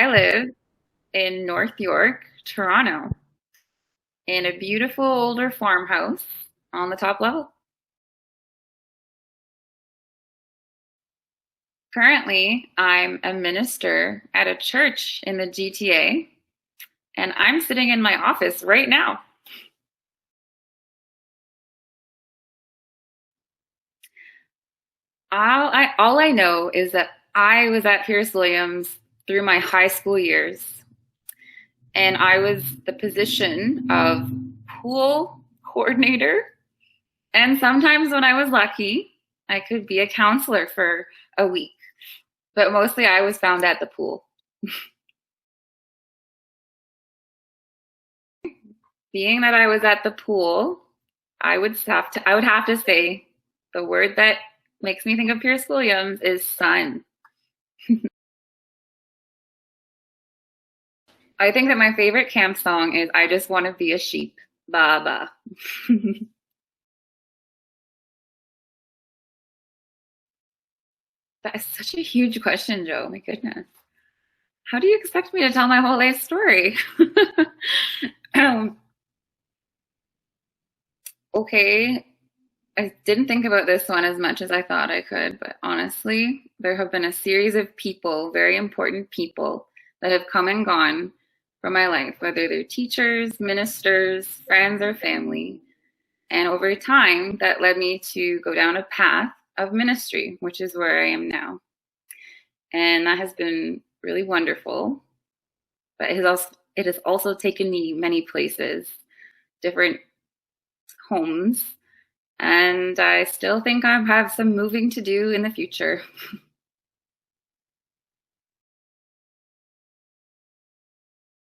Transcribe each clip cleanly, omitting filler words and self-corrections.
I live in North York, Toronto, in a beautiful older farmhouse on the top level. Currently, I'm a minister at a church in the GTA, and I'm sitting in my office right now. All I know is that I was at Pearce Williams through my high school years, and I was the position of pool coordinator. And sometimes when I was lucky, I could be a counselor for a week, but mostly I was found at the pool. Being that I was at the pool, I would have to say the word that makes me think of Pearce Williams is sun. I think that my favorite camp song is I Just Want to Be a Sheep. Ba ba. That is such a huge question, Joe. My goodness. How do you expect me to tell my whole life story? um, okay, I didn't think about this one as much as I thought I could, but honestly, there have been a series of people, very important people, that have come and gone from my life, whether they're teachers, ministers, friends, or family. And over time, that led me to go down a path of ministry, which is where I am now. And that has been really wonderful. But it has also taken me many places, different homes, and I still think I have some moving to do in the future.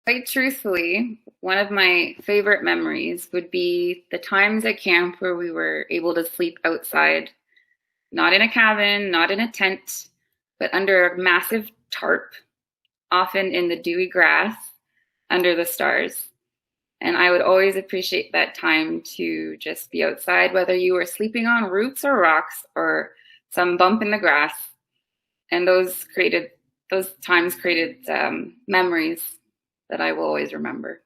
Quite truthfully, one of my favorite memories would be the times at camp where we were able to sleep outside, not in a cabin, not in a tent, but under a massive tarp, often in the dewy grass under the stars. And I would always appreciate that time to just be outside, whether you were sleeping on roots or rocks or some bump in the grass. And those times created memories that I will always remember.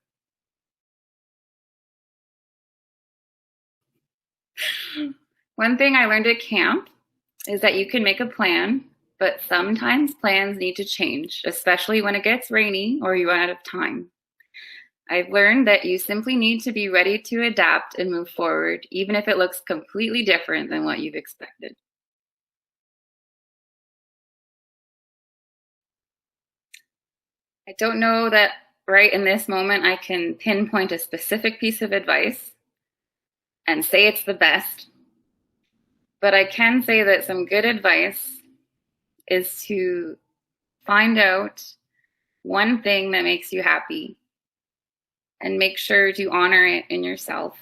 One thing I learned at camp is that you can make a plan, but sometimes plans need to change, especially when it gets rainy or you run out of time. I've learned that you simply need to be ready to adapt and move forward, even if it looks completely different than what you've expected. I don't know that right in this moment I can pinpoint a specific piece of advice and say it's the best, but I can say that some good advice is to find out one thing that makes you happy and make sure to honor it in yourself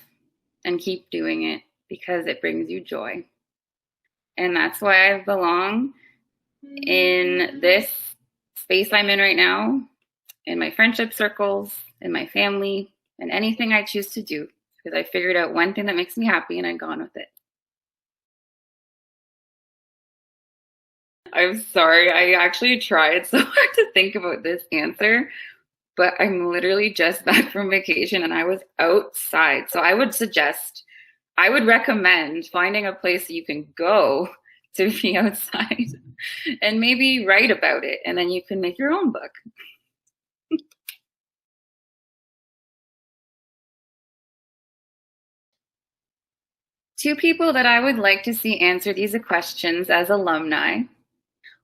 and keep doing it because it brings you joy. And that's why I belong in this space I'm in right now, in my friendship circles, in my family, and anything I choose to do, because I figured out one thing that makes me happy and I've gone with it. I'm sorry, I actually tried so hard to think about this answer, but I'm literally just back from vacation and I was outside. So I would recommend finding a place that you can go to be outside and maybe write about it, and then you can make your own book. Two people that I would like to see answer these questions as alumni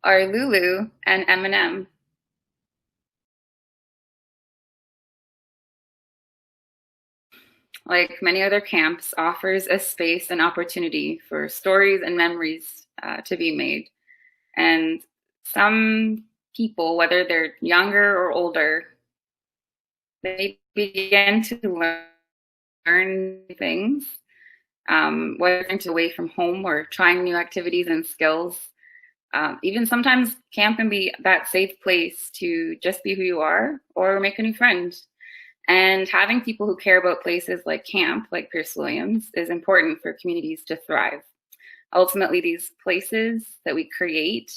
are Lulu and Eminem. Like many other camps, offers a space and opportunity for stories and memories to be made. And some people, whether they're younger or older, they begin to learn things, whether it's away from home or trying new activities and skills. Even sometimes camp can be that safe place to just be who you are or make a new friend. And having people who care about places like camp, like Pearce Williams, is important for communities to thrive. Ultimately, these places that we create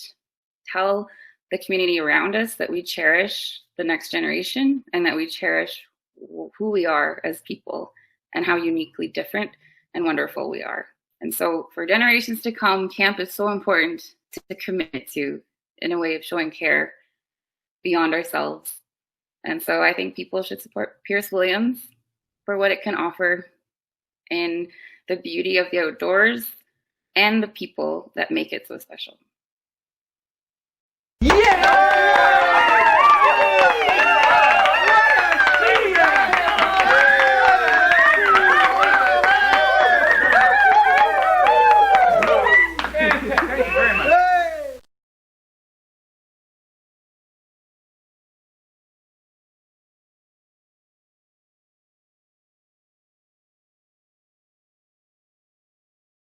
tell the community around us, that we cherish the next generation, and that we cherish who we are as people and how uniquely different and wonderful we are. And so for generations to come, camp is so important to commit to, in a way of showing care beyond ourselves. And so I think people should support Pearce Williams for what it can offer in the beauty of the outdoors and the people that make it so special. Yeah!